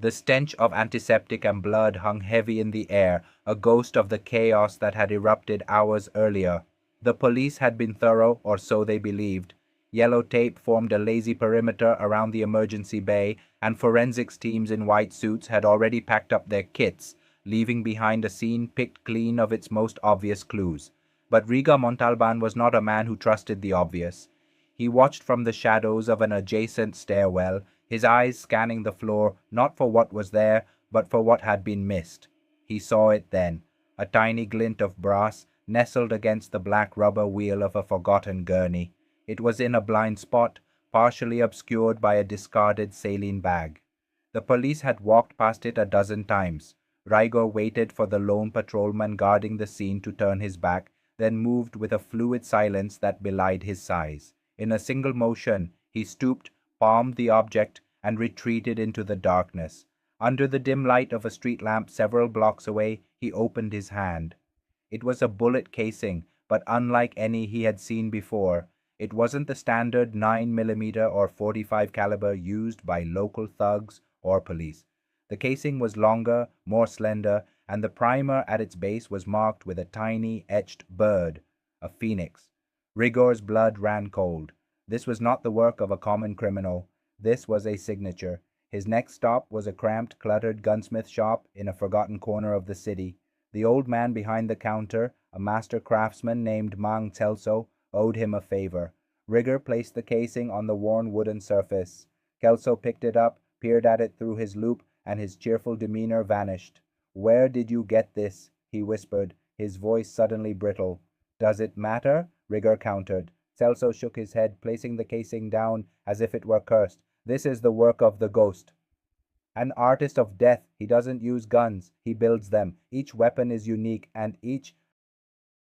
The stench of antiseptic and blood hung heavy in the air, a ghost of the chaos that had erupted hours earlier. The police had been thorough, or so they believed. Yellow tape formed a lazy perimeter around the emergency bay, and forensics teams in white suits had already packed up their kits, leaving behind a scene picked clean of its most obvious clues. But Riga Montalban was not a man who trusted the obvious. He watched from the shadows of an adjacent stairwell, his eyes scanning the floor not for what was there, but for what had been missed. He saw it then, a tiny glint of brass nestled against the black rubber wheel of a forgotten gurney. It was in a blind spot, partially obscured by a discarded saline bag. The police had walked past it a dozen times. Rigor waited for the lone patrolman guarding the scene to turn his back, then moved with a fluid silence that belied his size. In a single motion, he stooped, palmed the object, and retreated into the darkness. Under the dim light of a street lamp several blocks away, he opened his hand. It was a bullet casing, but unlike any he had seen before. It wasn't the standard 9 mm or 45 caliber used by local thugs or police. The casing was longer, more slender, and the primer at its base was marked with a tiny etched bird, a phoenix. Rigor's blood ran cold. This was not the work of a common criminal. This was a signature. His next stop was a cramped, cluttered gunsmith shop in a forgotten corner of the city. The old man behind the counter, a master craftsman named Mang Celso, owed him a favor. Rigor placed the casing on the worn wooden surface. Kelso picked it up, peered at it through his loupe, and his cheerful demeanor vanished. "Where did you get this?" he whispered, his voice suddenly brittle. "Does it matter?" Rigor countered. Celso shook his head, placing the casing down as if it were cursed. "This is the work of the ghost. An artist of death. He doesn't use guns. He builds them. Each weapon is unique, and each